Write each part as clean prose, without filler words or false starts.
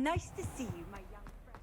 Nice to see you, my young friend.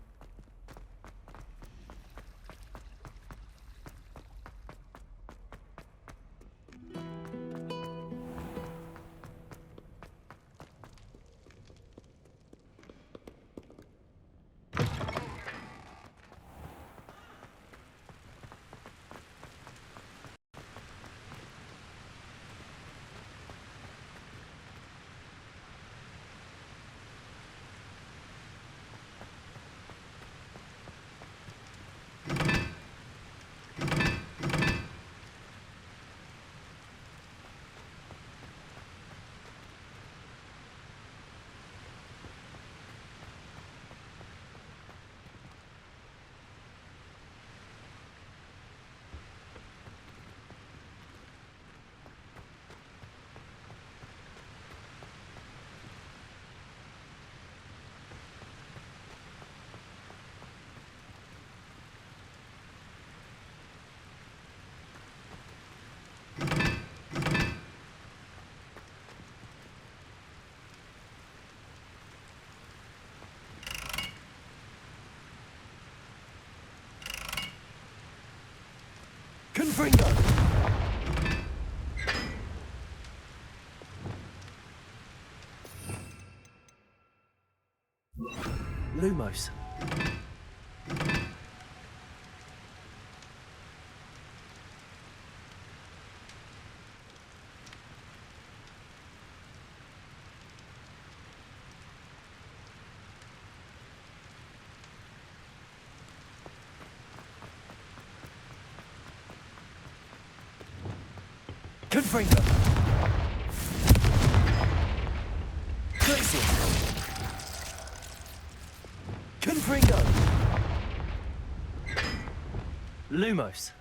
Confringo! Lumos. Confringo! Crazy! Confringo! Lumos.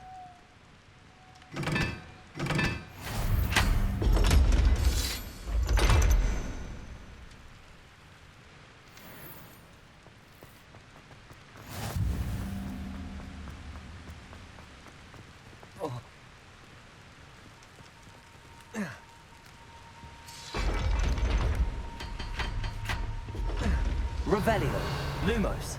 Revelio. Lumos.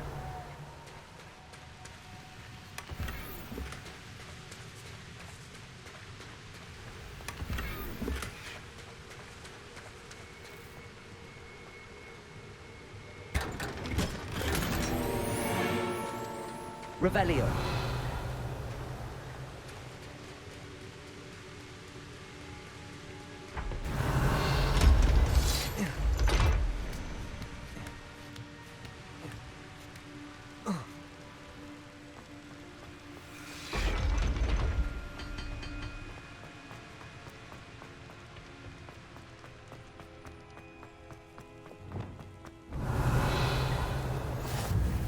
Revelio.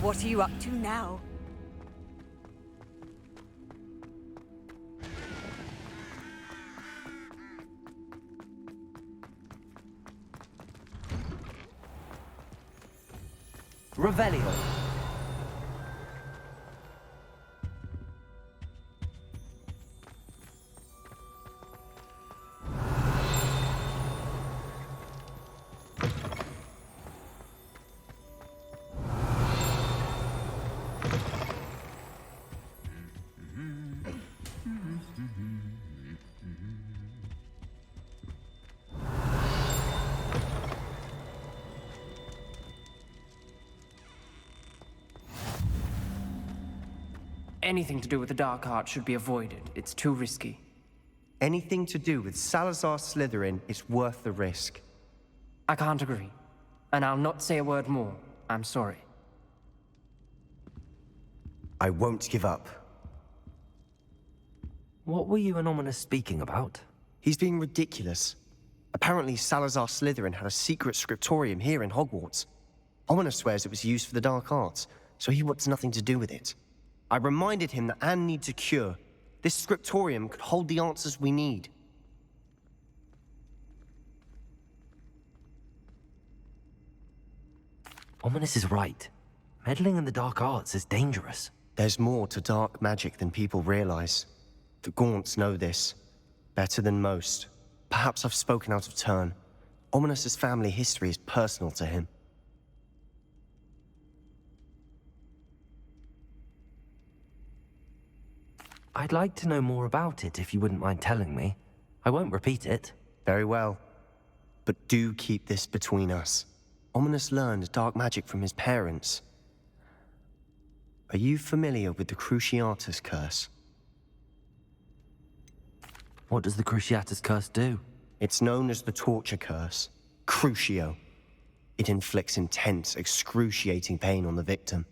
What are you up to now? Revelio. Anything to do with the dark art should be avoided. It's too risky. Anything to do with Salazar Slytherin is worth the risk. I can't agree. And I'll not say a word more. I'm sorry. I won't give up. What were you and Ominous speaking about? He's being ridiculous. Apparently Salazar Slytherin had a secret scriptorium here in Hogwarts. Ominous swears it was used for the dark arts, so he wants nothing to do with it. I reminded him that Anne needs a cure. This scriptorium could hold the answers we need. Ominous is right. Meddling in the dark arts is dangerous. There's more to dark magic than people realize. The Gaunts know this. Better than most. Perhaps I've spoken out of turn. Ominous's family history is personal to him. I'd like to know more about it if you wouldn't mind telling me. I won't repeat it. Very well. But do keep this between us. Ominous learned dark magic from his parents. Are you familiar with the Cruciatus Curse? What does the Cruciatus Curse do? It's known as the Torture Curse. Crucio. It inflicts intense, excruciating pain on the victim.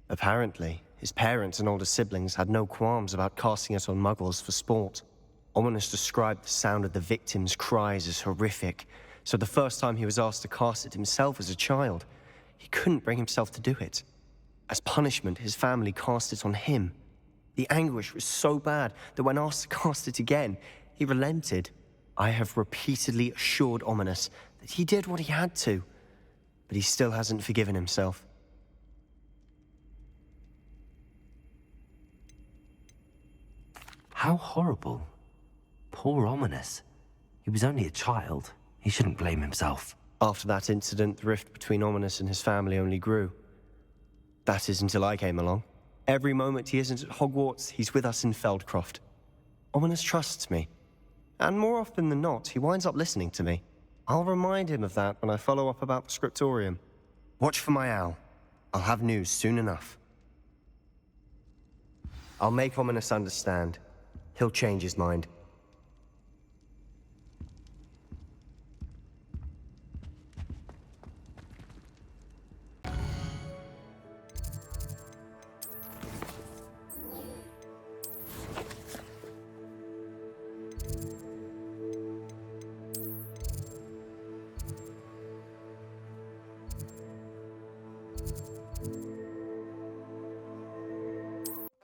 Apparently, his parents and older siblings had no qualms about casting it on muggles for sport. Ominous described the sound of the victim's cries as horrific, so the first time he was asked to cast it himself as a child, he couldn't bring himself to do it. As punishment, his family cast it on him. The anguish was so bad that when asked to cast it again, he relented. I have repeatedly assured Ominous that he did what he had to, but he still hasn't forgiven himself. How horrible. Poor Ominous. He was only a child. He shouldn't blame himself. After that incident, the rift between Ominous and his family only grew. That is until I came along. Every moment he isn't at Hogwarts, he's with us in Feldcroft. Ominous trusts me. And more often than not, he winds up listening to me. I'll remind him of that when I follow up about the scriptorium. Watch for my owl. I'll have news soon enough. I'll make Ominous understand. He'll change his mind.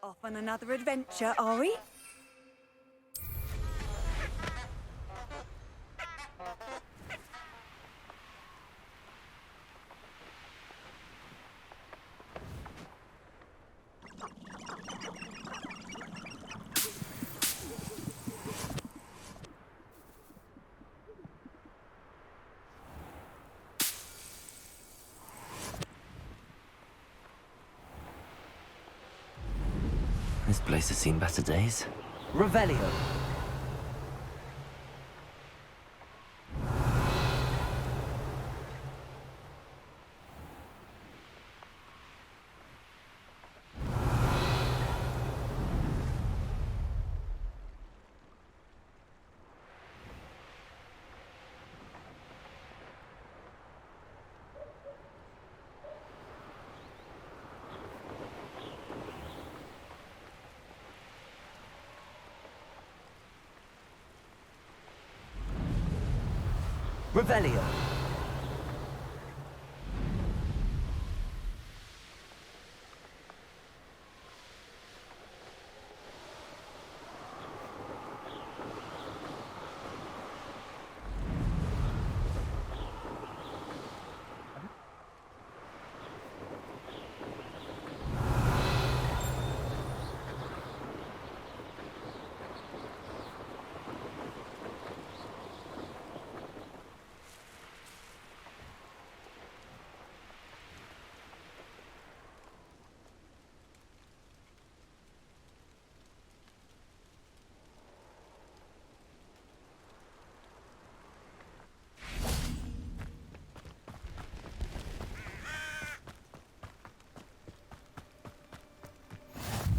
Off on another adventure, are we? This place has seen better days. Revelio. Revelio.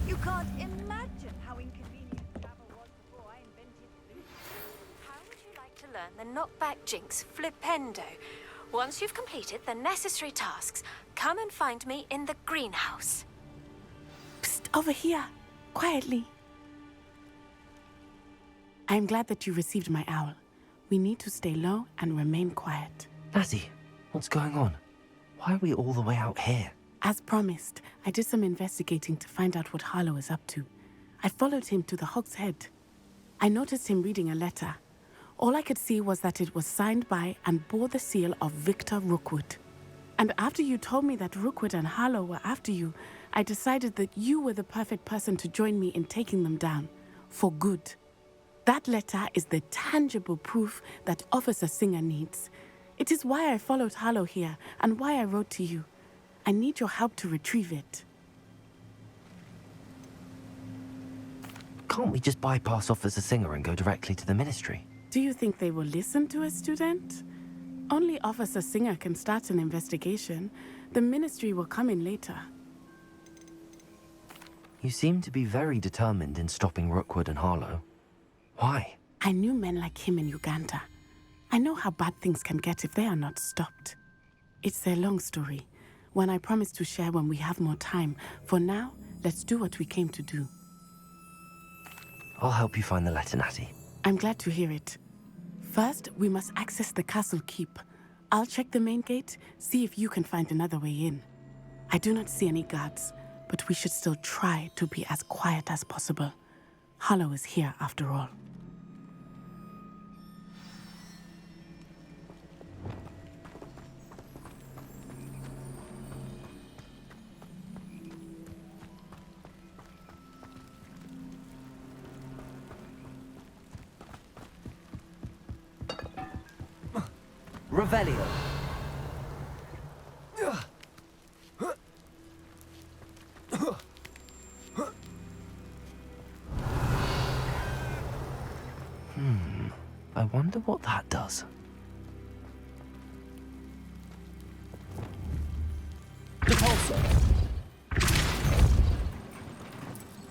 You can't imagine how inconvenient travel was before I invented Blue. How would you like to learn the knockback jinx flipendo? Once you've completed the necessary tasks, come and find me in the greenhouse. Psst, over here. Quietly. I'm glad that you received my owl. We need to stay low and remain quiet. Lassie, what's going on? Why are we all the way out here? As promised, I did some investigating to find out what Harlow is up to. I followed him to the Hog's Head. I noticed him reading a letter. All I could see was that it was signed by and bore the seal of Victor Rookwood. And after you told me that Rookwood and Harlow were after you, I decided that you were the perfect person to join me in taking them down. For good. That letter is the tangible proof that Officer Singer needs. It is why I followed Harlow here and why I wrote to you. I need your help to retrieve it. Can't we just bypass Officer Singer and go directly to the Ministry? Do you think they will listen to a student? Only Officer Singer can start an investigation. The Ministry will come in later. You seem to be very determined in stopping Rookwood and Harlow. Why? I knew men like him in Uganda. I know how bad things can get if they are not stopped. It's a long story, one I promise to share when we have more time. For now, let's do what we came to do. I'll help you find the letter, Natty. I'm glad to hear it. First, we must access the castle keep. I'll check the main gate, see if you can find another way in. I do not see any guards, but we should still try to be as quiet as possible. Harlow is here after all. Revelio. I wonder what that does. Depulso.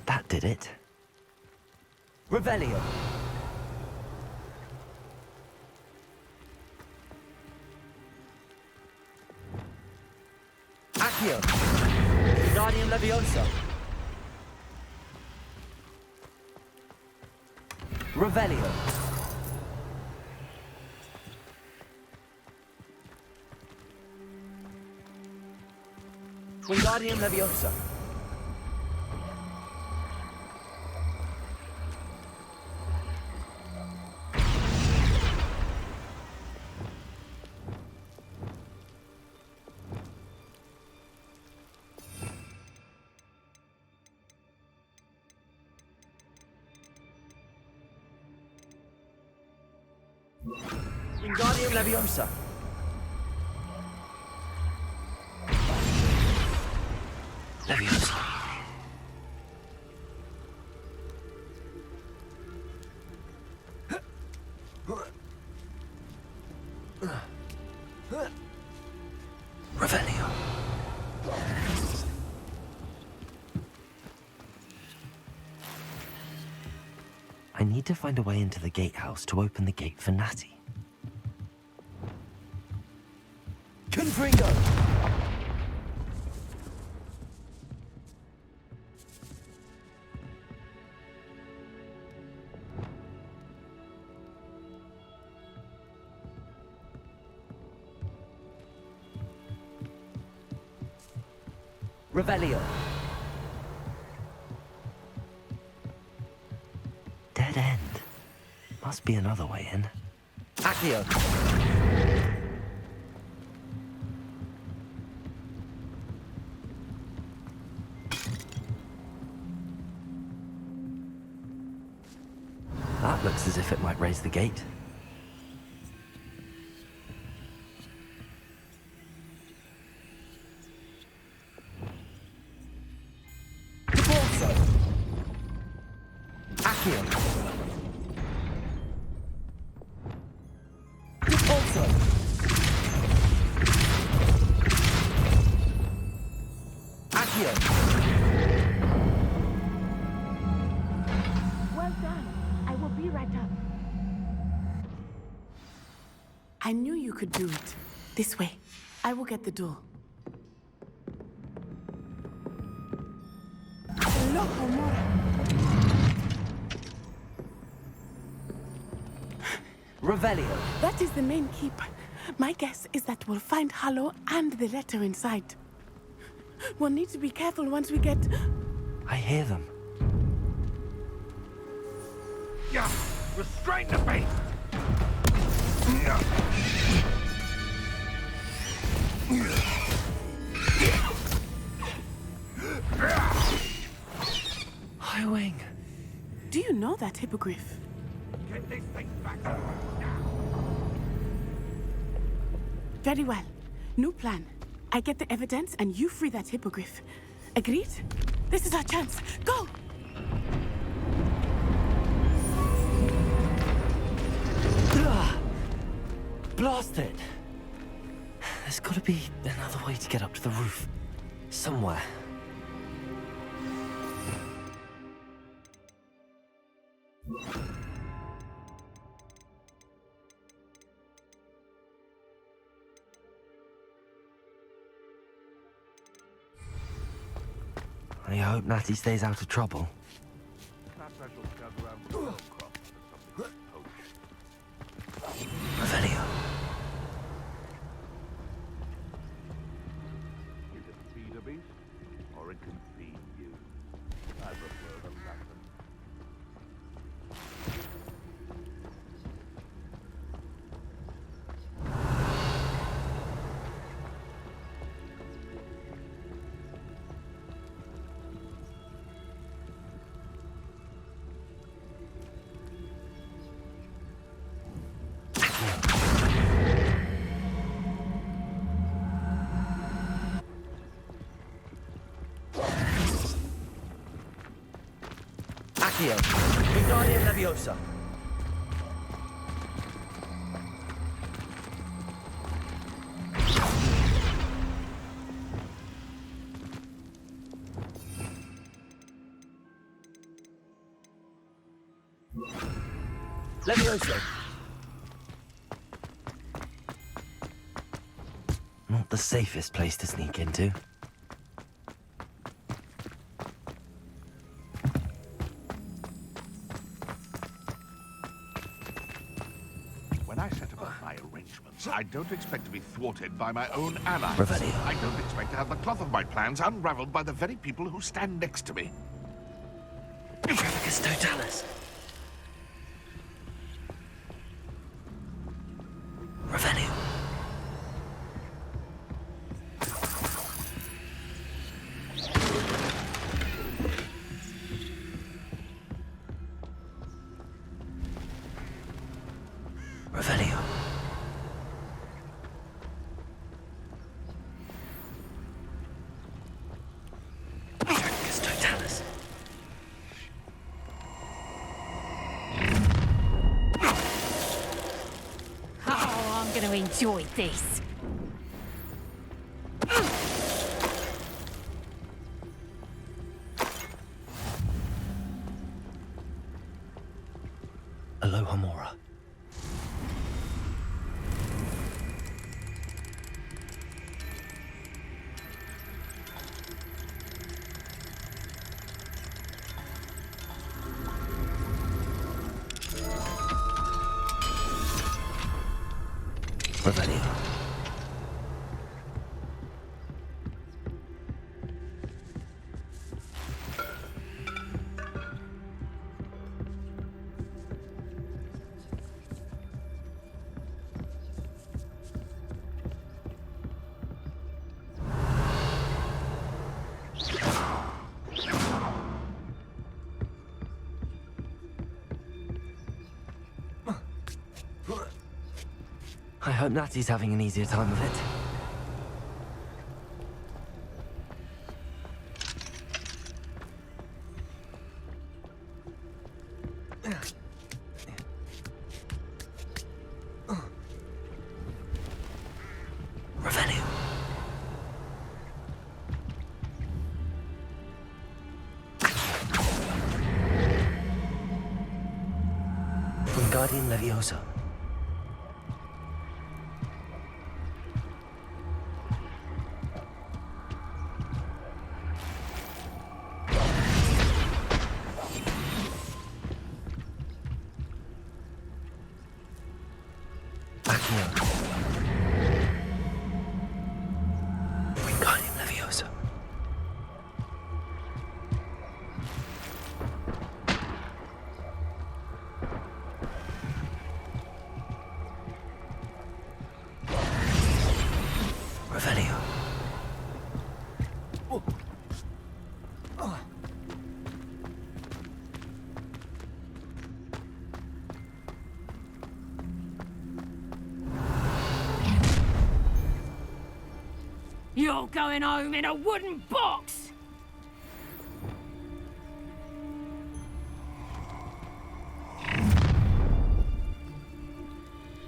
That did it. Revelio. Accio. Guardian Leviosa. Revelio. Wingardium Leviosa. Wingardium Leviosa. Leviosa. Revelio. I need to find a way into the gatehouse to open the gate for Natty. Confringo. Revelio. Dead end. Must be another way in. Accio. That looks as if it might raise the gate. Depulso. Accio. Depulso. Accio. Well done. I will be right up. I knew you could do it. This way. I will get the door. Revelio. That is the main keep. My guess is that we'll find Harlow and the letter inside. We'll need to be careful once we get... I hear them. Yeah, restrain the beast! Highwing. Do you know that hippogriff? Get this thing back now! Very well. New plan. I get the evidence and you free that hippogriff. Agreed? This is our chance. Go! Blast it! There's gotta be another way to get up to the roof. Somewhere. I hope Natty stays out of trouble. Perhaps I shall scout around for Crop for something to poach. Revelio. It can feed a beast, or it can feed you. I prefer the latter. Accio. Wingardium Leviosa. Leviosa. Not the safest place to sneak into. When I set about my arrangements, I don't expect to be thwarted by my own allies. Revelio. I don't expect to have the cloth of my plans unraveled by the very people who stand next to me. Graficus Totalis. Revelio. Revelio. Graficus Totalis. Oh, I'm gonna enjoy this. Aloha Mora. Revelio. I hope Natty's having an easier time of it. Revelio. Wingardium Leviosa. Wingardium Leviosa. Revelio. You're going home in a wooden box!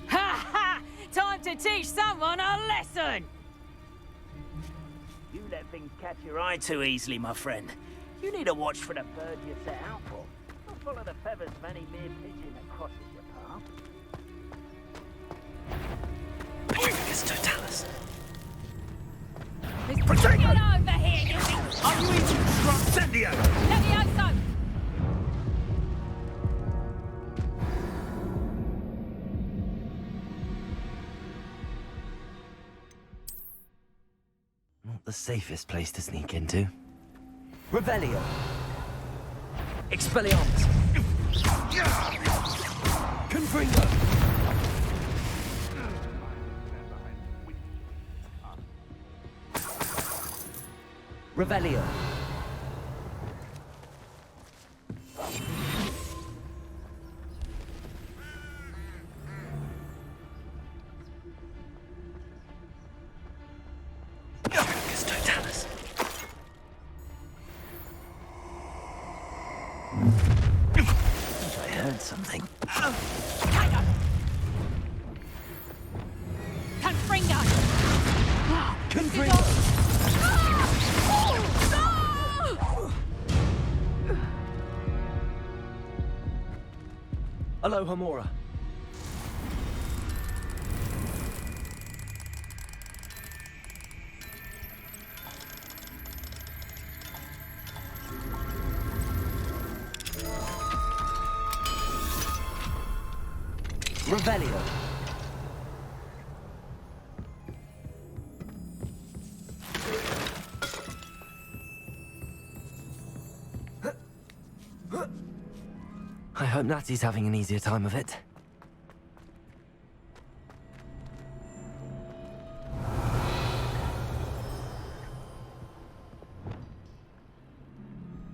Ha ha! Time teach someone a lesson! You let things catch your eye too easily, my friend. You need to watch for the bird you set out for. Don't follow the feathers of any mere pigeon that crosses your path. Petrificus totalis. Get over here, you Are you eating Incendio? Levioso! Not the safest place to sneak into. Revelio. Expelliarmus. Confringo. Revelio. Petrificus totalis. I heard something. Confringo! Confringo. Aloha Mora. Revelio. I hope Natty's having an easier time of it.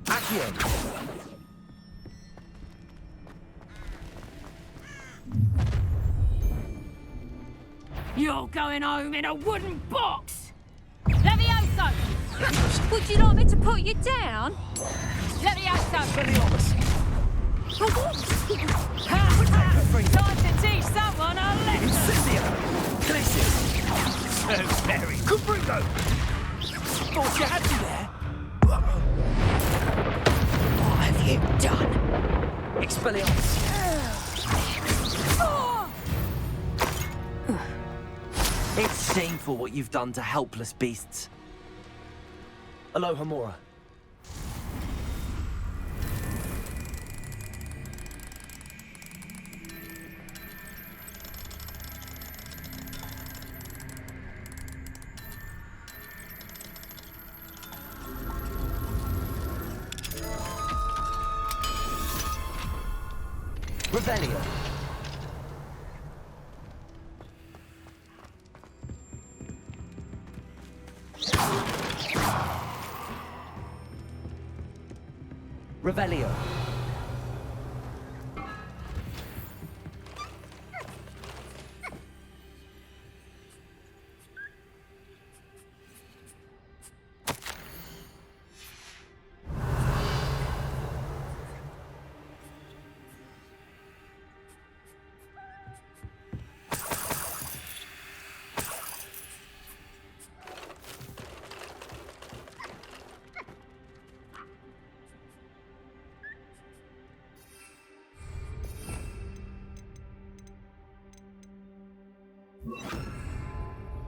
Accio. You're going home in a wooden box! Levioso! Would you like me to put you down? Levioso! Time to teach someone a lesson! Incendio. Glacius. So very. Confringo. Thought you had me there. What have you done? Expelliarmus. It's shameful what you've done to helpless beasts. Aloha Mora. Revelio. Revelio.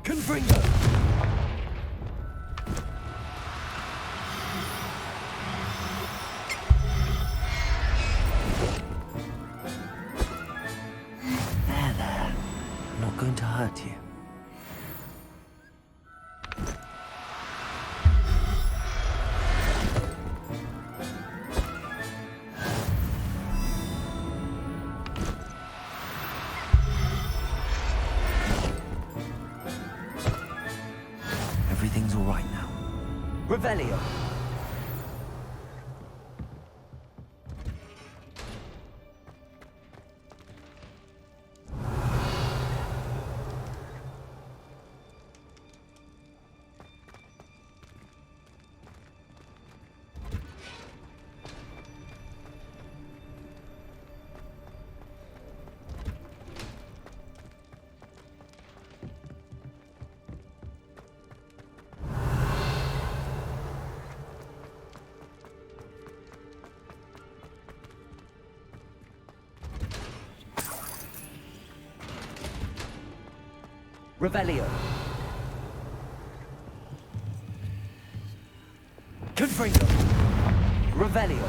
Confringo. There. I'm not going to hurt you. Everything's all right now. Revelio. Revelio. Confringo. Revelio.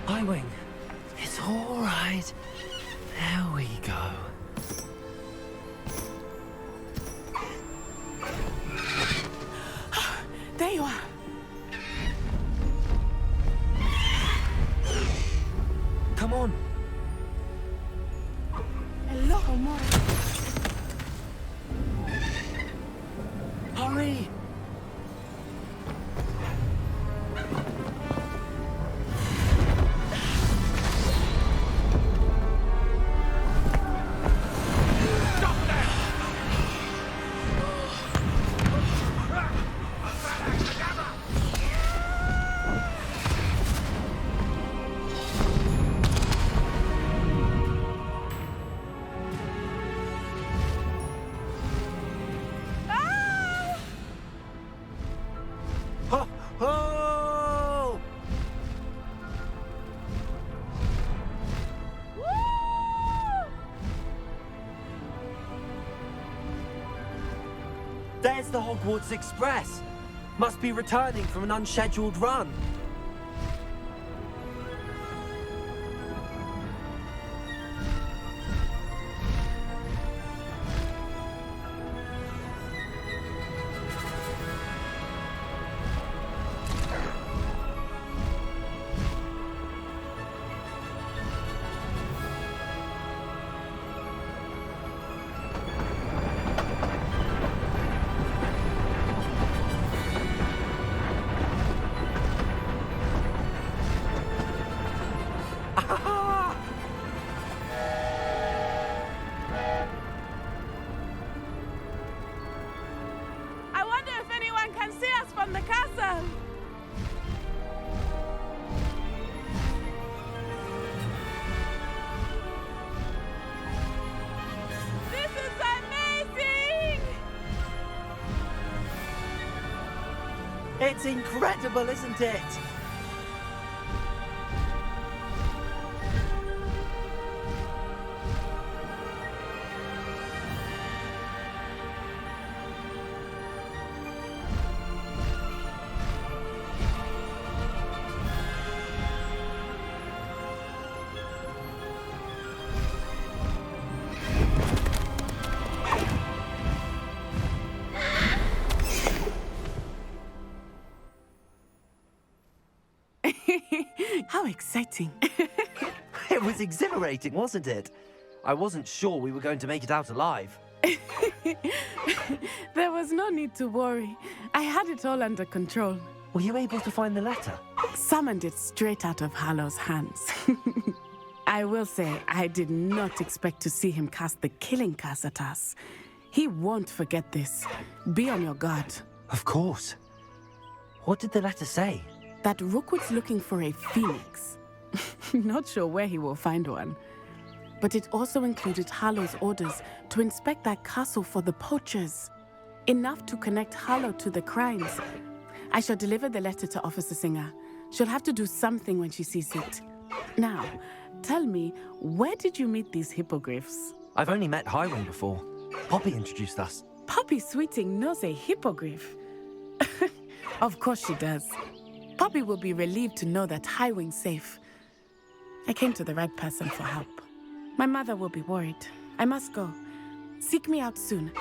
Highwing. It's all right. There we go. There you are. Come on. Hello, amore. Hurry. Oh! There's the Hogwarts Express. Must be returning from an unscheduled run. I wonder if anyone can see us from the castle. This is amazing! It's incredible, isn't it? How exciting. It was exhilarating, wasn't it? I wasn't sure we were going to make it out alive. There was no need to worry. I had it all under control. Were you able to find the letter? Summoned it straight out of Hallow's hands. I will say, I did not expect to see him cast the killing curse at us. He won't forget this. Be on your guard. Of course. What did the letter say? That Rookwood's looking for a phoenix. Not sure where he will find one. But it also included Hallow's orders to inspect that castle for the poachers. Enough to connect Hallow to the crimes. I shall deliver the letter to Officer Singer. She'll have to do something when she sees it. Now, tell me, where did you meet these hippogriffs? I've only met Highwing before. Poppy introduced us. Poppy Sweeting knows a hippogriff. Of course she does. Poppy will be relieved to know that Highwing's safe. I came to the right person for help. My mother will be worried. I must go. Seek me out soon.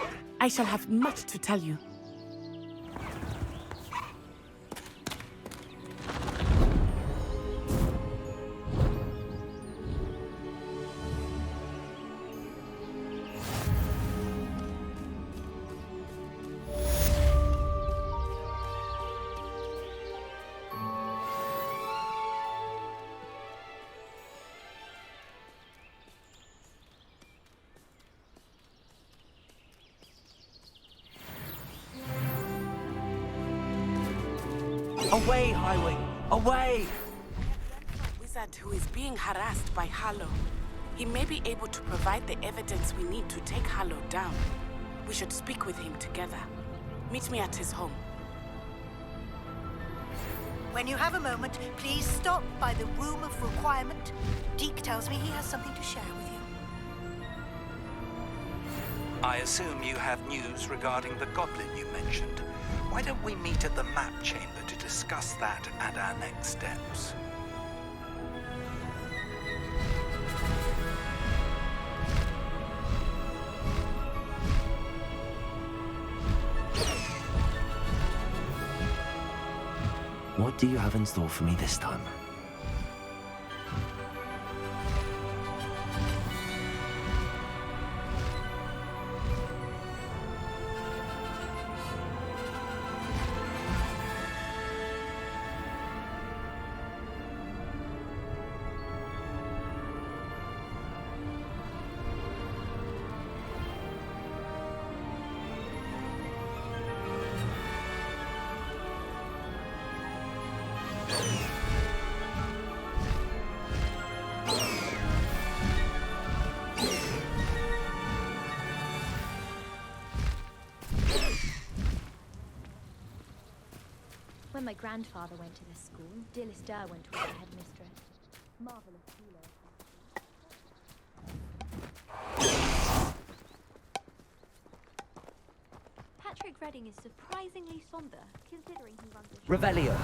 I shall have much to tell you. Away, Highwing! Away! Wizard who is being harassed by Harlow. He may be able to provide the evidence we need to take Harlow down. We should speak with him together. Meet me at his home. When you have a moment, please stop by the Room of Requirement. Deke tells me he has something to share with you. I assume you have news regarding the goblin you mentioned. Why don't we meet at the map chamber to discuss that and our next steps? What do you have in store for me this time? When my grandfather went to this school, Dillis Derwent was the headmistress. Marvelous hero. Patrick Redding is surprisingly somber, considering he runs a... Revelio!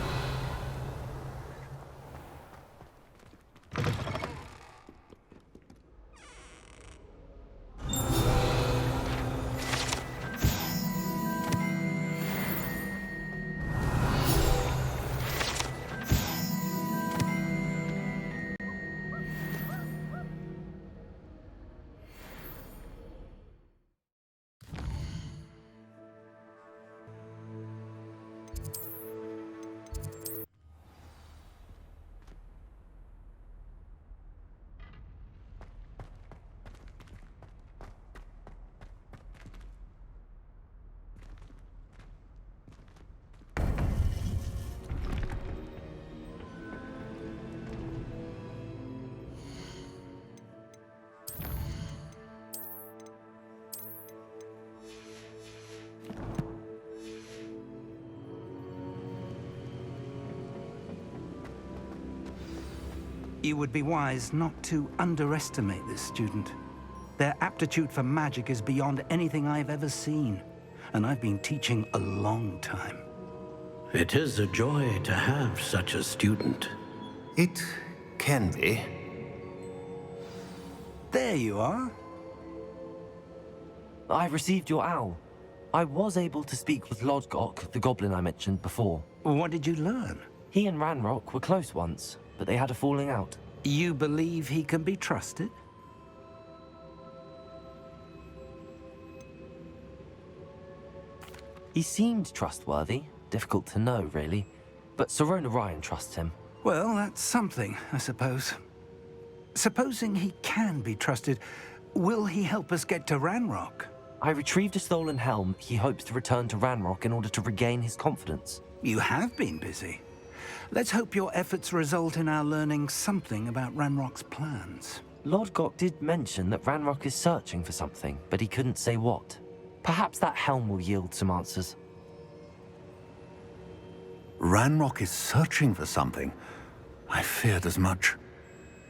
You would be wise not to underestimate this student. Their aptitude for magic is beyond anything I've ever seen, and I've been teaching a long time. It is a joy to have such a student. It can be. There you are. I received your owl. I was able to speak with Lodgok, the goblin I mentioned before. What did you learn? He and Ranrock were close once, but they had a falling out. You believe he can be trusted? He seemed trustworthy. Difficult to know, really. But Sirona Ryan trusts him. Well, that's something, I suppose. Supposing he can be trusted, will he help us get to Ranrock? I retrieved a stolen helm. He hopes to return to Ranrock in order to regain his confidence. You have been busy. Let's hope your efforts result in our learning something about Ranrock's plans. Lodgok did mention that Ranrock is searching for something, but he couldn't say what. Perhaps that helm will yield some answers. Ranrock is searching for something. I feared as much.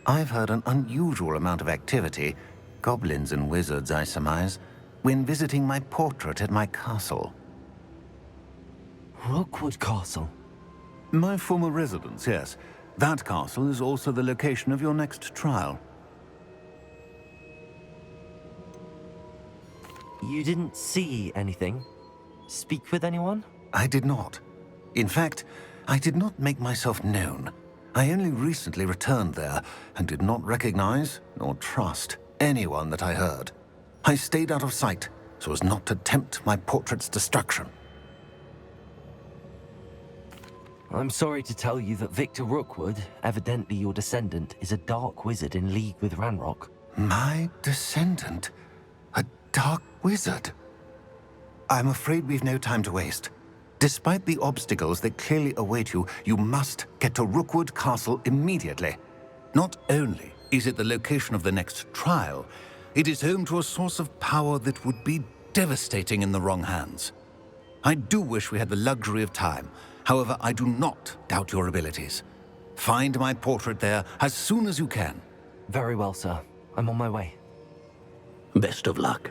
I've heard an unusual amount of activity, goblins and wizards, I surmise, when visiting my portrait at my castle. Rookwood Castle? My former residence, yes. That castle is also the location of your next trial. You didn't see anything? Speak with anyone? I did not. In fact, I did not make myself known. I only recently returned there and did not recognize nor trust anyone that I heard. I stayed out of sight so as not to tempt my portrait's destruction. I'm sorry to tell you that Victor Rookwood, evidently your descendant, is a dark wizard in league with Ranrock. My descendant? A dark wizard? I'm afraid we've no time to waste. Despite the obstacles that clearly await you, you must get to Rookwood Castle immediately. Not only is it the location of the next trial, it is home to a source of power that would be devastating in the wrong hands. I do wish we had the luxury of time. However, I do not doubt your abilities. Find my portrait there as soon as you can. Very well, sir. I'm on my way. Best of luck.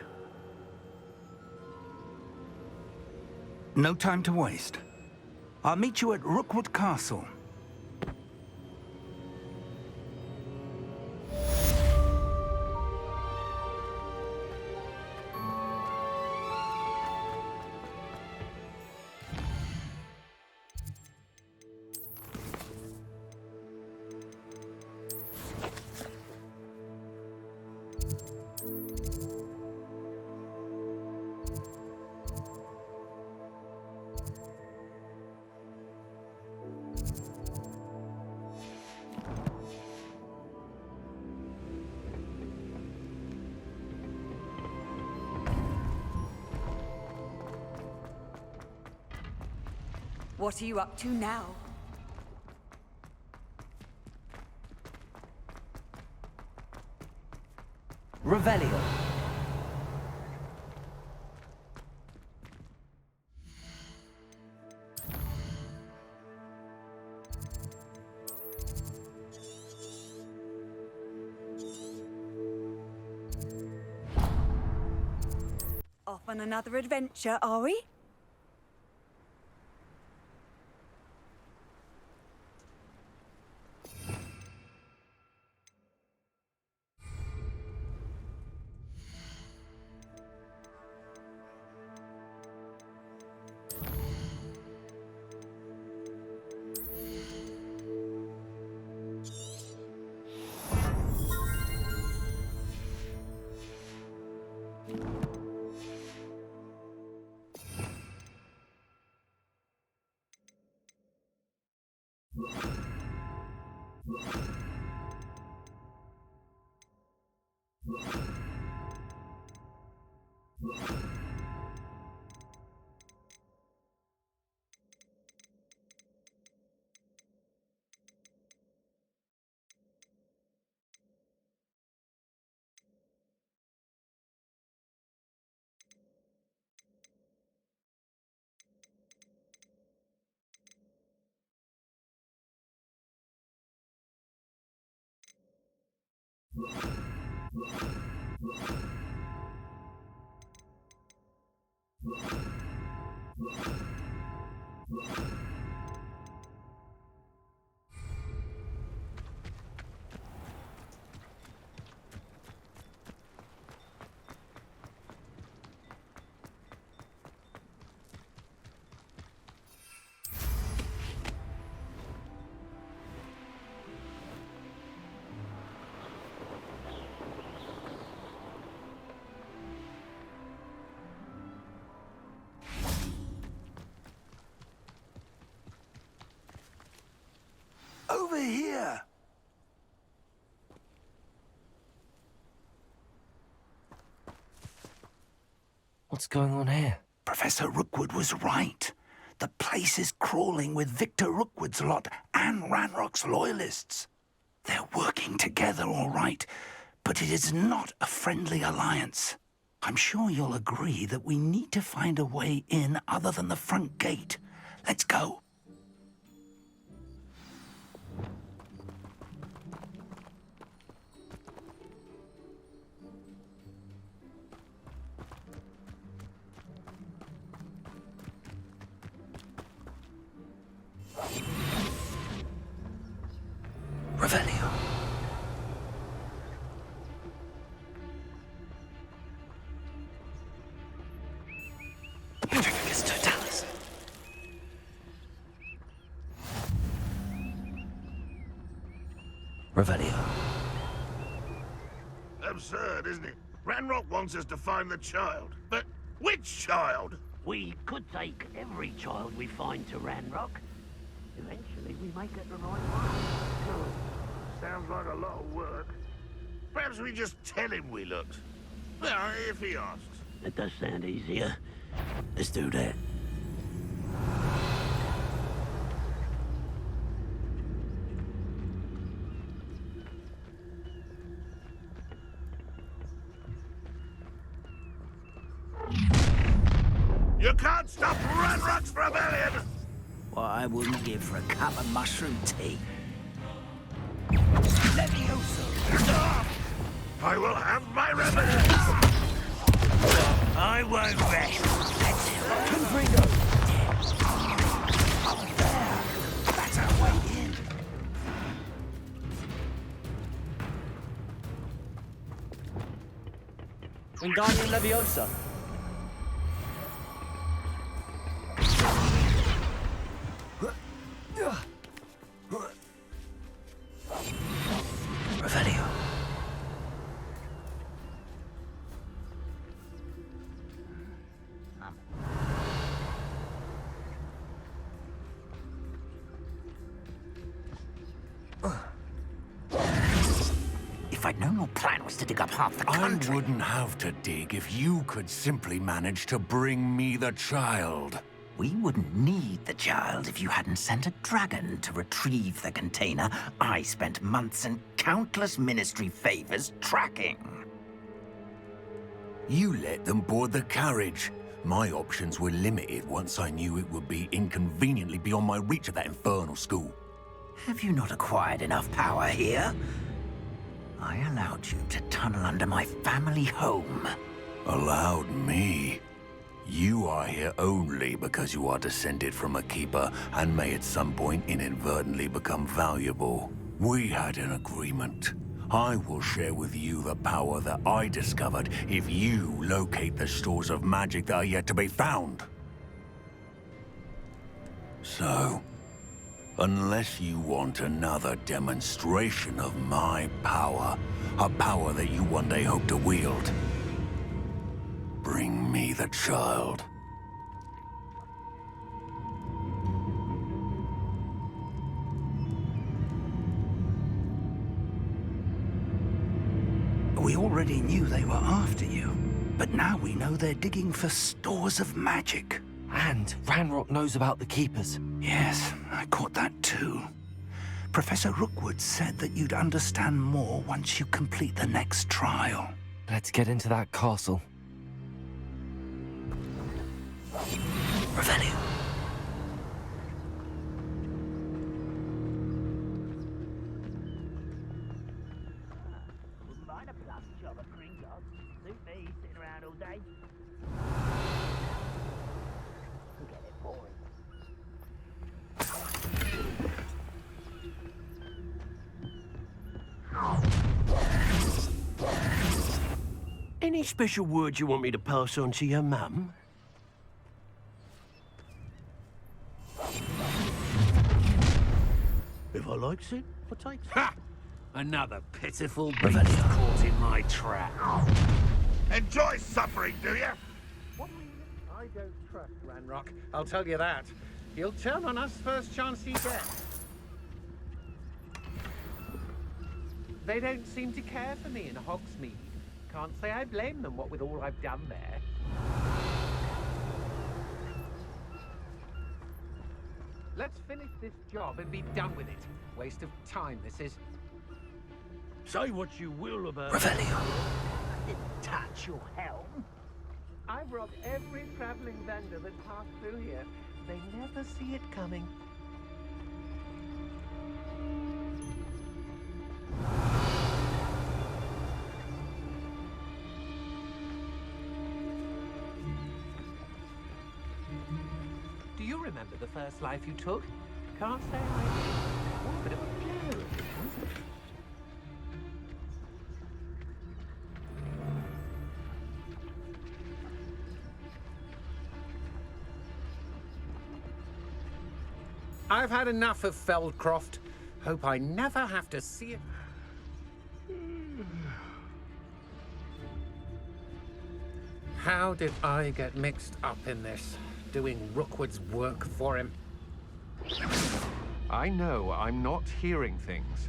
No time to waste. I'll meet you at Rookwood Castle. What are you up to now? Revelio. Off on another adventure, are we? Over here! What's going on here? Professor Rookwood was right. The place is crawling with Victor Rookwood's lot and Ranrock's loyalists. They're working together, all right, but it is not a friendly alliance. I'm sure you'll agree that we need to find a way in other than the front gate. Let's go. Revelio. Petrificus Totalis. Revelio. Absurd, isn't it? Ranrock wants us to find the child. But which child? We could take every child we find to Ranrock. Eventually we may get the right one. Sounds like a lot of work. Perhaps we just tell him we looked. Well, if he asks. It does sound easier. Let's do that. You can't stop Ranrock's rebellion! What I wouldn't give for a cup of mushroom tea. Levioso! I will have my revenge! I won't rest. Confringo! Up there! That's our way in. Wingardium Leviosa. Revelio. If I'd known your plan was to dig up half the country... I wouldn't have to dig if you could simply manage to bring me the child. We wouldn't need the child if you hadn't sent a dragon to retrieve the container I spent months and countless ministry favors tracking. You let them board the carriage. My options were limited once I knew it would be inconveniently beyond my reach at that infernal school. Have you not acquired enough power here? I allowed you to tunnel under my family home. Allowed me? You are here only because you are descended from a keeper and may at some point inadvertently become valuable. We had an agreement. I will share with you the power that I discovered if you locate the stores of magic that are yet to be found. So, unless you want another demonstration of my power, a power that you one day hope to wield, bring me the child. We already knew they were after you, but now we know they're digging for stores of magic. And Ranrock knows about the Keepers. Yes, I caught that too. Professor Rookwood said that you'd understand more once you complete the next trial. Let's get into that castle. Revelio. Wouldn't mind a plus job at Gringotts. Suit me, sitting around all day. Get it, boy. Any special words you want me to pass on to your mum? If I likes it, I takes it. Ha! Another pitiful beast caught in my trap. Enjoy suffering, do you? I don't trust Ranrock, I'll tell you that. He'll turn on us first chance he gets. They don't seem to care for me in Hogsmeade. Can't say I blame them, what with all I've done there. Let's finish this job and be done with it. Waste of time, this is. Say what you will about... Revelio. I didn't touch your helm. I've robbed every traveling vendor that passed through here. They never see it coming. Do you remember the first life you took? Can't say I do. Oh, but it was glorious, wasn't it? I've had enough of Feldcroft. Hope I never have to see it. How did I get mixed up in this, doing Rookwood's work for him? I know I'm not hearing things.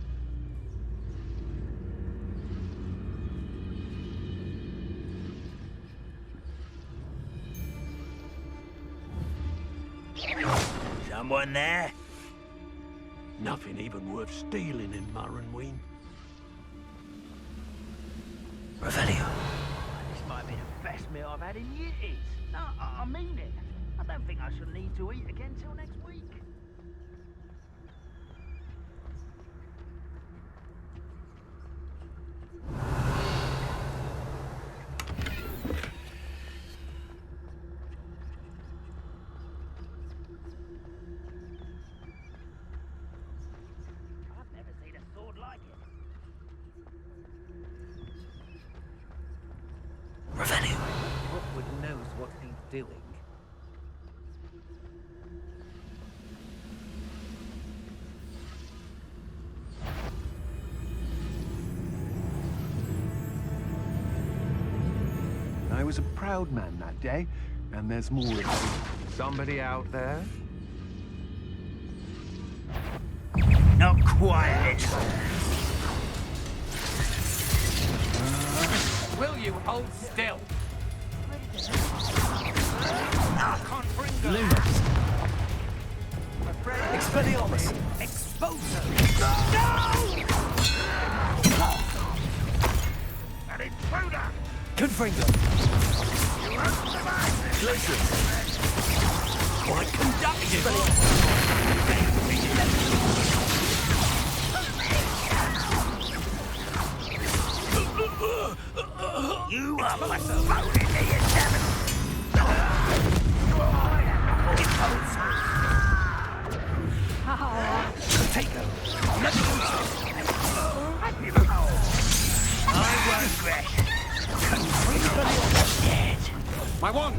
Someone there? Nothing even worth stealing in Murrenween. Revelio. This might be the best meal I've had in years. No, I mean it. I don't think I shall need to eat again till next week. I've never seen a sword like it. Revelio. Rookwood knows what he's doing. I was a proud man that day, and there's more of me. Somebody out there? Not quiet. Will you hold still? Lumos. Expelliarmus. Exposer. An intruder! Confringo. You won't survive this! Listen. Quite conductive. You are postponed in the endeavor. Take her. I won't regret. Dead. My wand!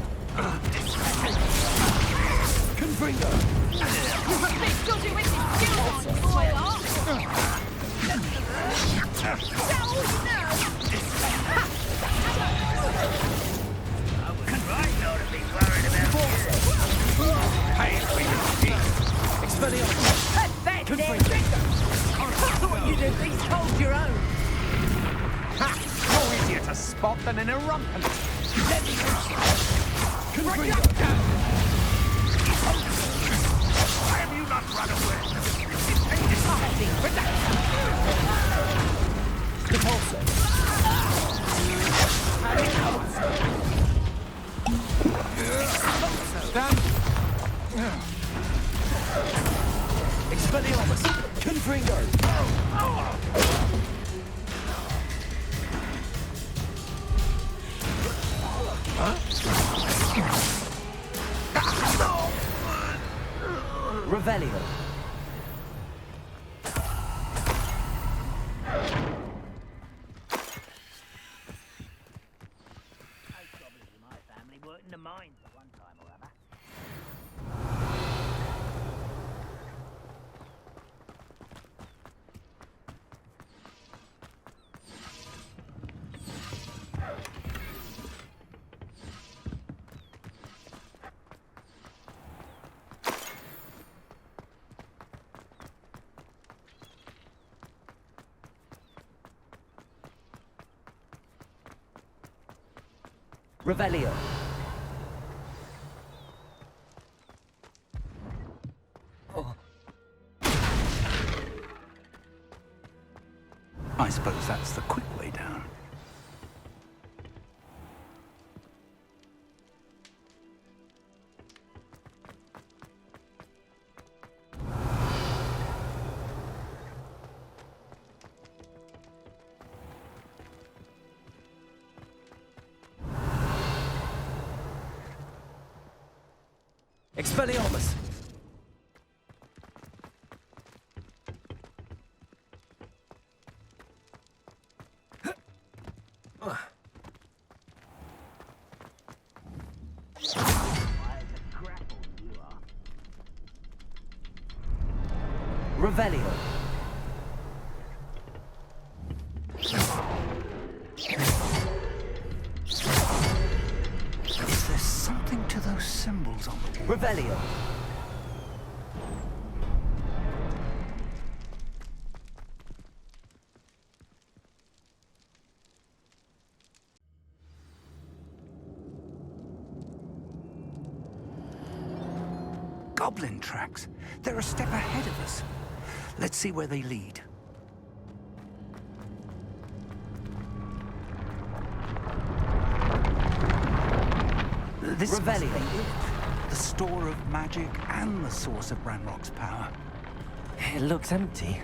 Confringo. You've a big dodgy with your skills on, spoiler! Is that all you know? I was right not to be worried about you. Hey, Expelliarmus. That's Confringo. what you do, these hold your own. ha! No easier to spot than an irrumpent. Confringo. Why have you not run away? Repulso. Stand. Expelliarmus. Confringo. Revelio. Most goblins in my family worked in the mines at one time or other. Revelio. I suppose that's the quick way down. Expelliarmus. Revelio. Is there something to those symbols on the wall? Revelio. Goblin tracks. They're a step ahead of us. Let's see where they lead. This must be Revelio. it. The store of magic and the source of Ranrock's power. It looks empty.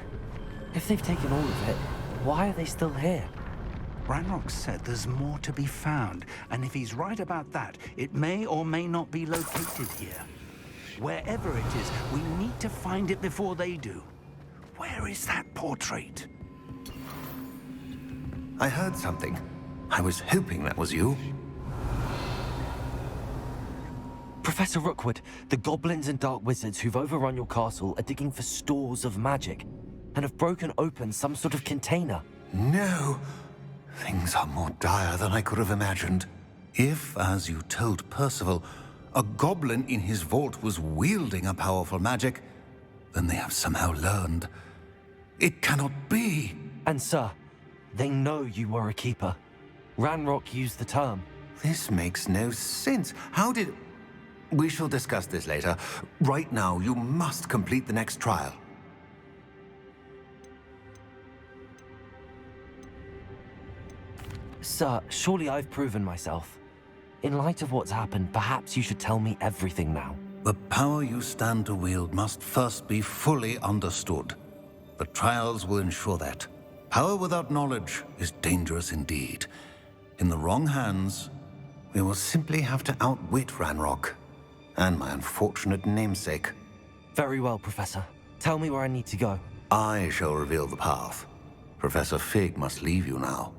If they've taken all of it, why are they still here? Ranrock said there's more to be found, and if he's right about that, it may or may not be located here. Wherever it is, we need to find it before they do. Where is that portrait? I heard something. I was hoping that was you. Professor Rookwood, the goblins and dark wizards who've overrun your castle are digging for stores of magic and have broken open some sort of container. No. Things are more dire than I could have imagined. If, as you told Percival, a goblin in his vault was wielding a powerful magic, then they have somehow learned. It cannot be. And sir, they know you were a keeper. Ranrock used the term. This makes no sense. How did... We shall discuss this later. Right now, you must complete the next trial. Sir, surely I've proven myself. In light of what's happened, perhaps you should tell me everything now. The power you stand to wield must first be fully understood. The trials will ensure that. Power without knowledge is dangerous indeed. In the wrong hands, we will simply have to outwit Ranrock and my unfortunate namesake. Very well, Professor. Tell me where I need to go. I shall reveal the path. Professor Fig must leave you now.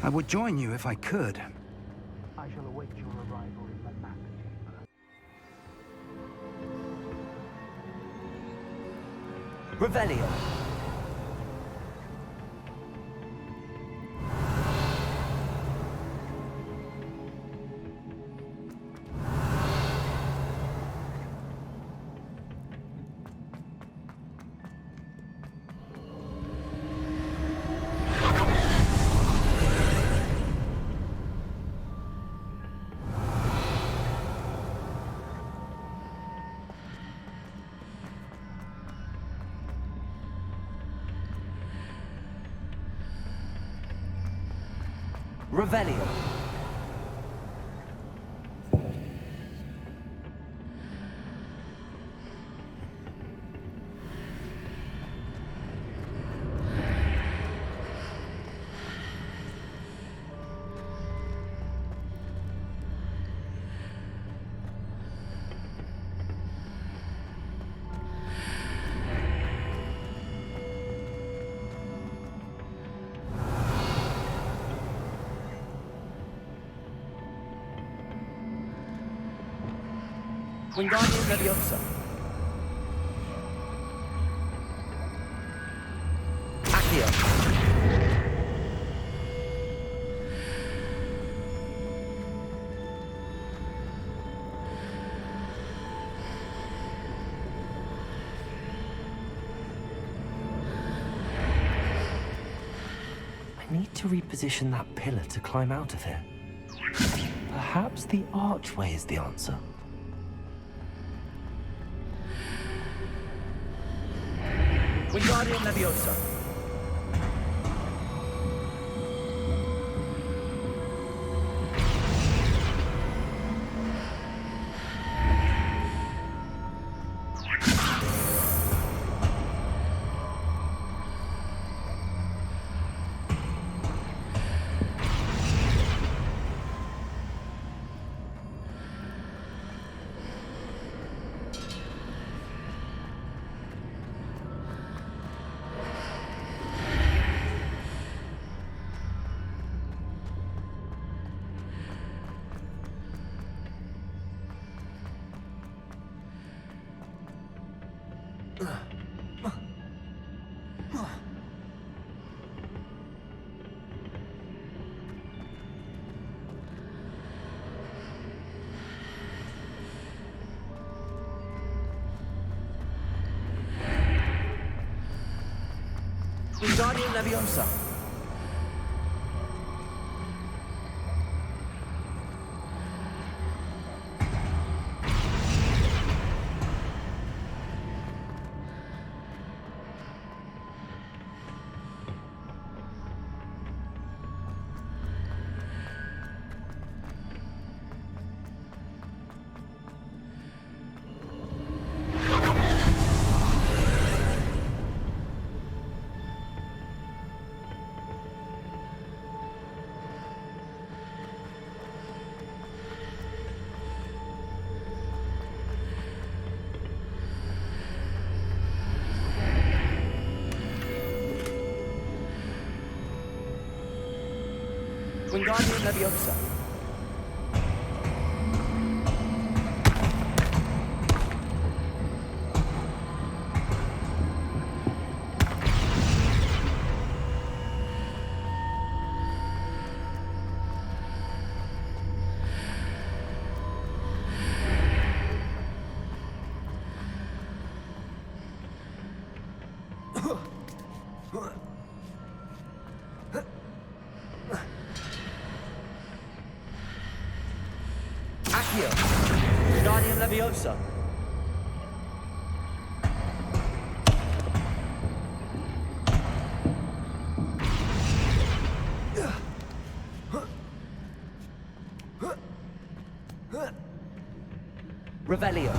I would join you if I could. I shall await your arrival in the map chamber. Revelio. Revelio. Wingardium Leviosa. Accio. I need to reposition that pillar to climb out of here. Perhaps the archway is the answer. Wingardium Leviosa. Wingardium Leviosa. Wingardium Leviosa. Accio. Wingardium Leviosa. Revelio.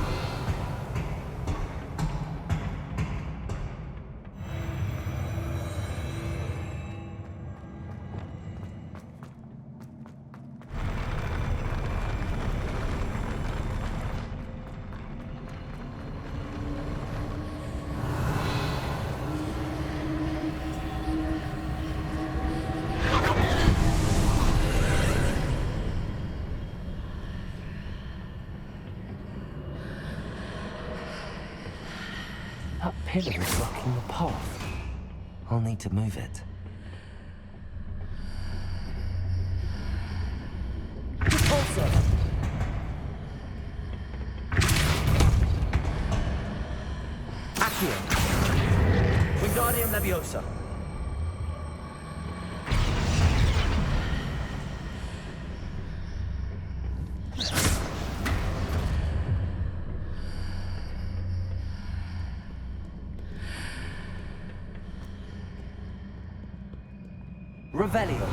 That pillar is blocking the path. I'll need to move it. Repulsor. Accio. Wingardium Leviosa. Revelio.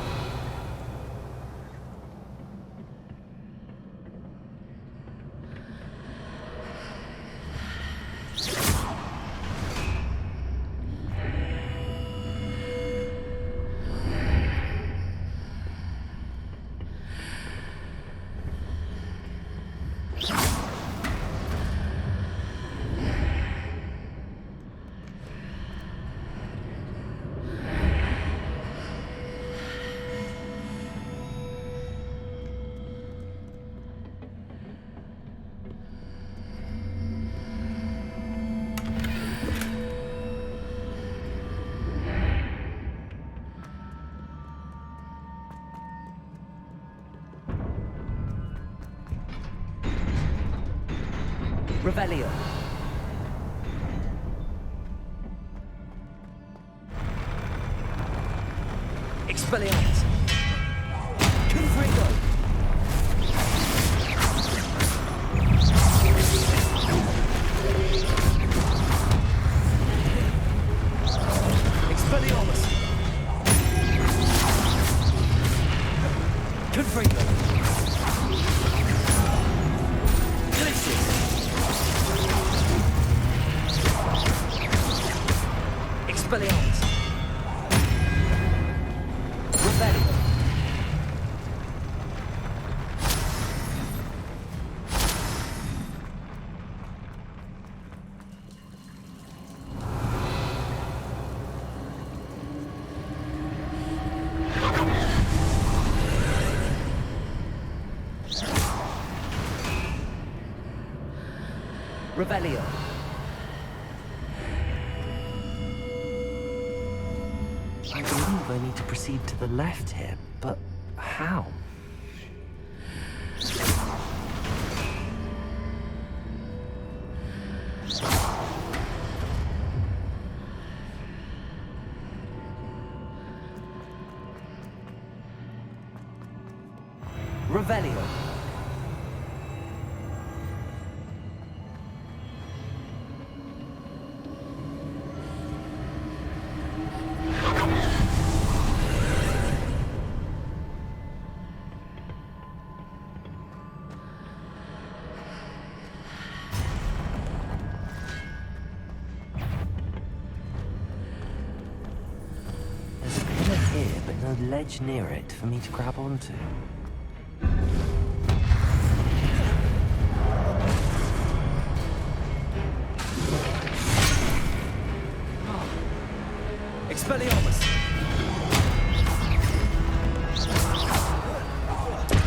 Revelio. Expelliarmus. Confringo. Expelliarmus. Confringo. Expelliarmus. Revelio. Revelio. I believe I need to proceed to the left here, but how? Revelio. There's a pillar here, but no ledge near it for me to grab onto. Expelliarmus!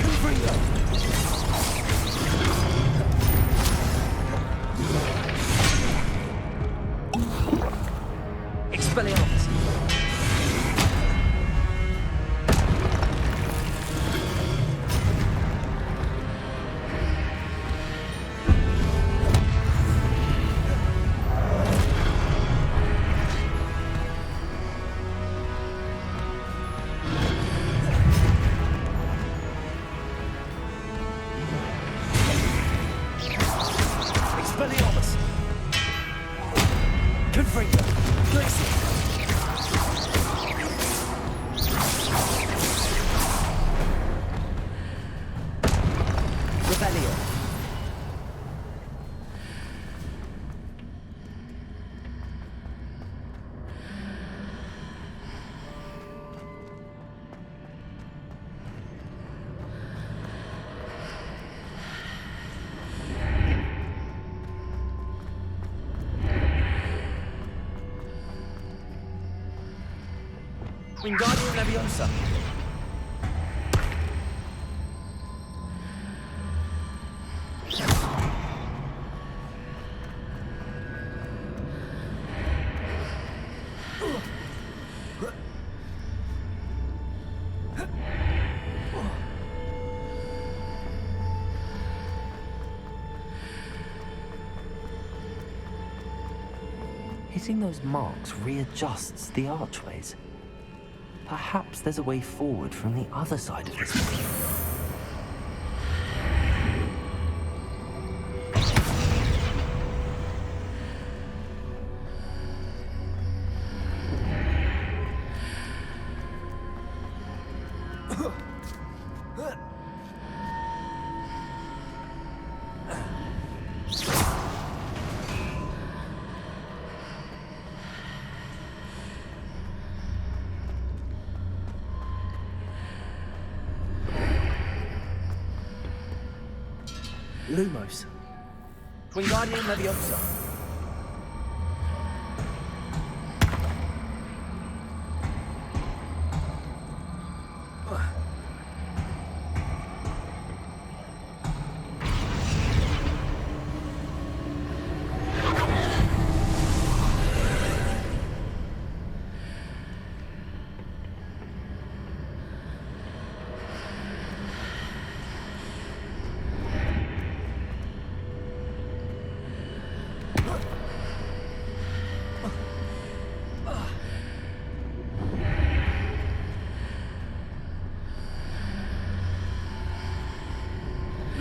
Confringo! Expelliarmus! Expelliarmus! Confringo! Glacier! Revelio! Wingardium Leviosa! Hitting those marks readjusts the archways. Perhaps there's a way forward from the other side of this building. Lumos. Wingardium Leviosa.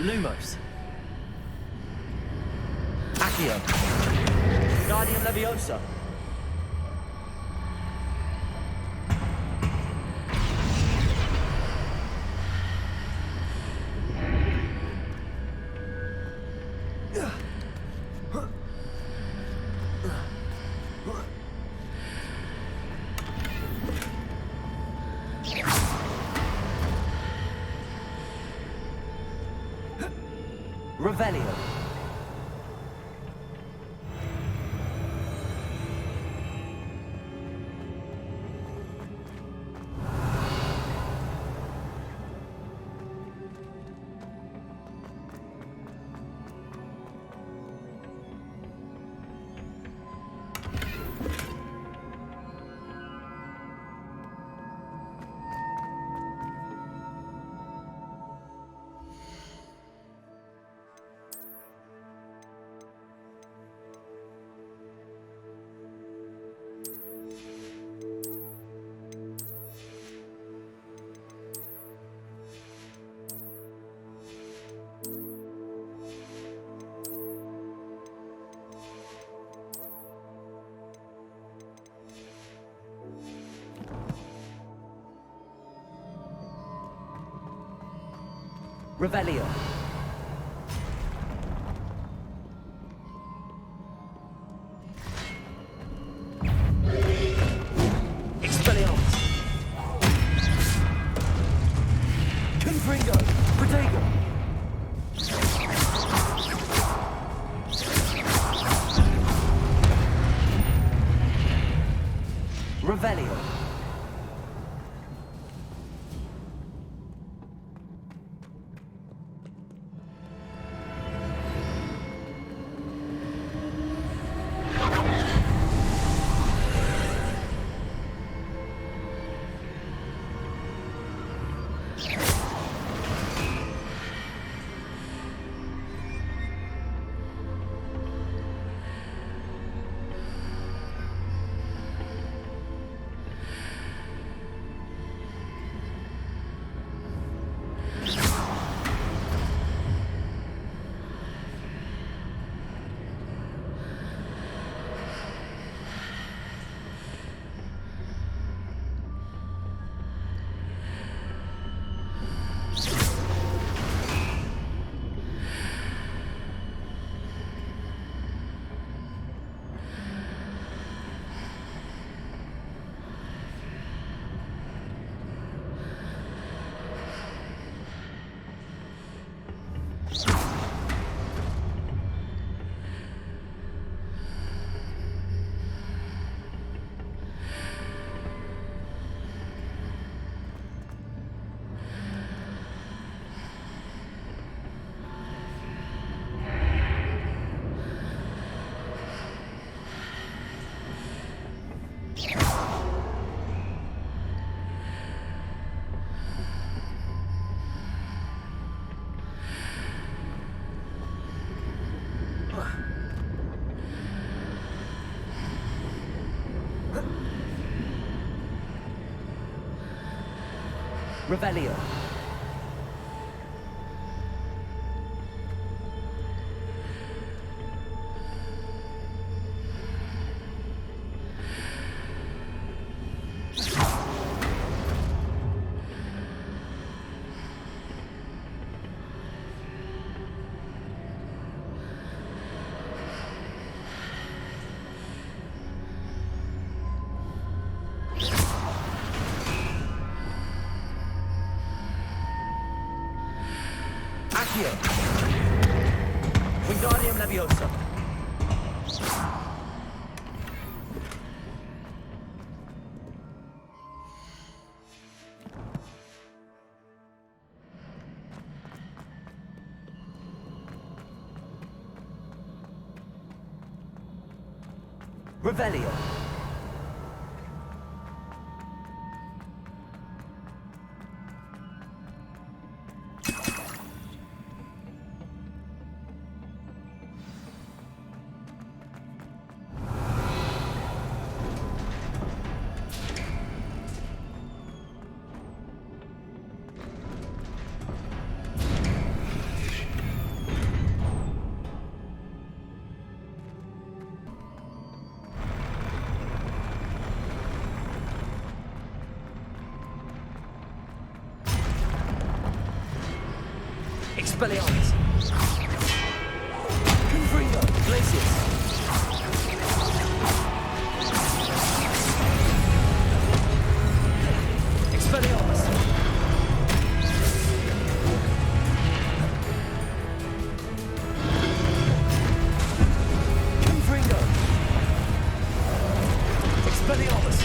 Lumos. Accio. Wingardium Leviosa. Revelio. Revelio. Expelliarmus. Confringo. Protego. Revelio. Revelio. Accio. Wingardium Leviosa. Revelio. Expelliarmus. Confringo. Glacius. Expelliarmus. Confringo. Expelliarmus.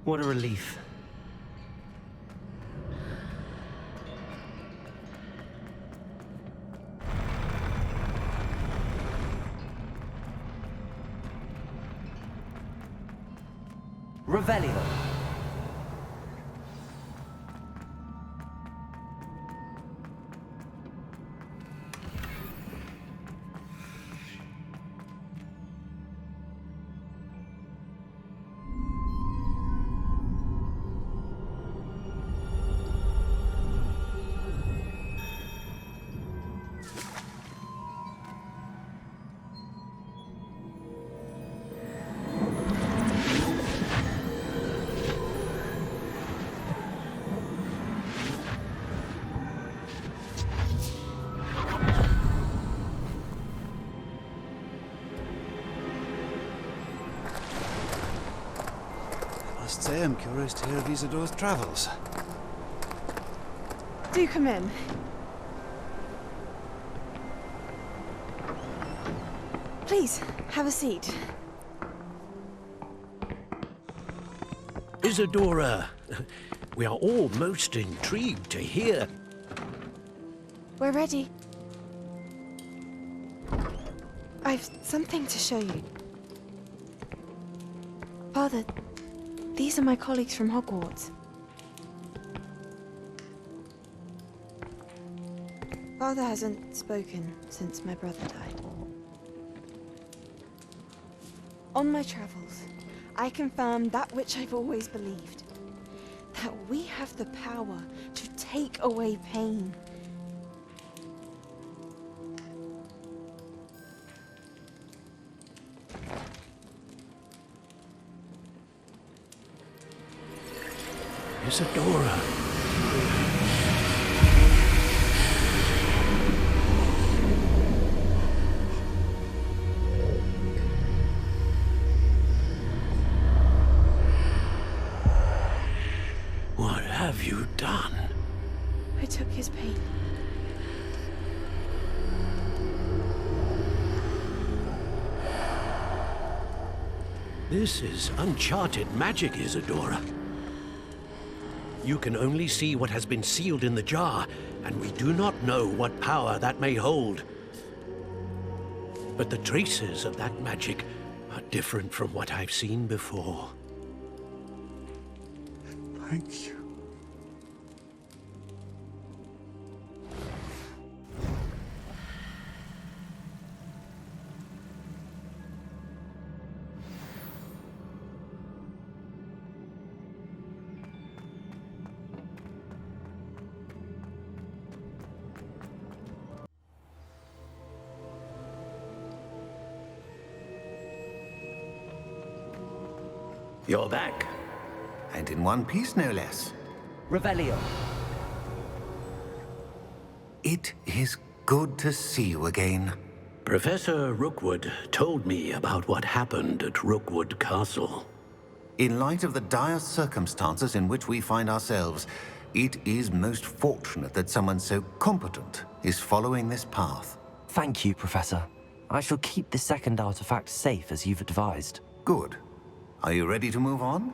What a relief. Revelio. I must say I'm curious to hear of Isadora's travels. Do come in. Please, have a seat. Isadora, we are all most intrigued to hear. We're ready. I've something to show you. Father, these are my colleagues from Hogwarts. Father hasn't spoken since my brother died. On my travels, I confirmed that which I've always believed. That we have the power to take away pain. Isadora. What have you done? I took his pain. This is uncharted magic, Isadora. You can only see what has been sealed in the jar, and we do not know what power that may hold. But the traces of that magic are different from what I've seen before. Thank you. You're back. And in one piece, no less. Revelio. It is good to see you again. Professor Rookwood told me about what happened at Rookwood Castle. In light of the dire circumstances in which we find ourselves, it is most fortunate that someone so competent is following this path. Thank you, Professor. I shall keep the second artifact safe as you've advised. Good. Are you ready to move on?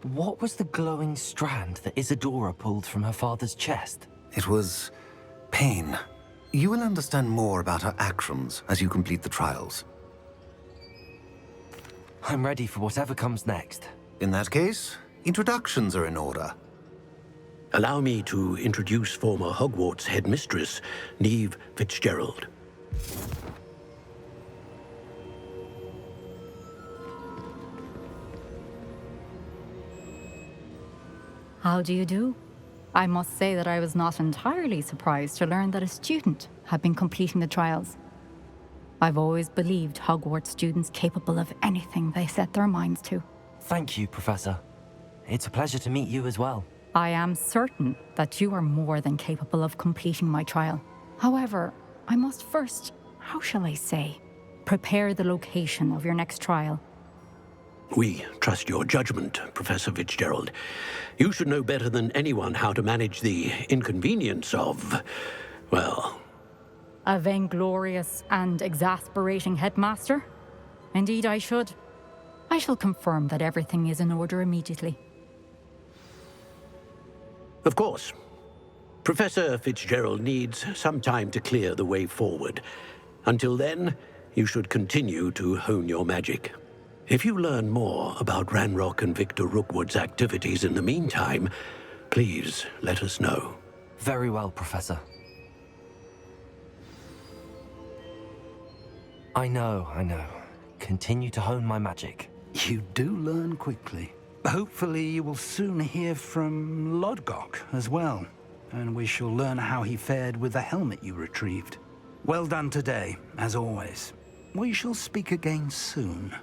What was the glowing strand that Isadora pulled from her father's chest? It was pain. You will understand more about her actions as you complete the trials. I'm ready for whatever comes next. In that case, introductions are in order. Allow me to introduce former Hogwarts headmistress, Neve Fitzgerald. How do you do? I must say that I was not entirely surprised to learn that a student had been completing the trials. I've always believed Hogwarts students capable of anything they set their minds to. Thank you, Professor. It's a pleasure to meet you as well. I am certain that you are more than capable of completing my trial. However, I must first, how shall I say, prepare the location of your next trial. We trust your judgment, Professor Fitzgerald. You should know better than anyone how to manage the inconvenience of, well... A vainglorious and exasperating headmaster? Indeed I should. I shall confirm that everything is in order immediately. Of course. Professor Fitzgerald needs some time to clear the way forward. Until then, you should continue to hone your magic. If you learn more about Ranrock and Victor Rookwood's activities in the meantime, please let us know. Very well, Professor. I know. Continue to hone my magic. You do learn quickly. Hopefully you will soon hear from Lodgok as well, and we shall learn how he fared with the helmet you retrieved. Well done today, as always. We shall speak again soon.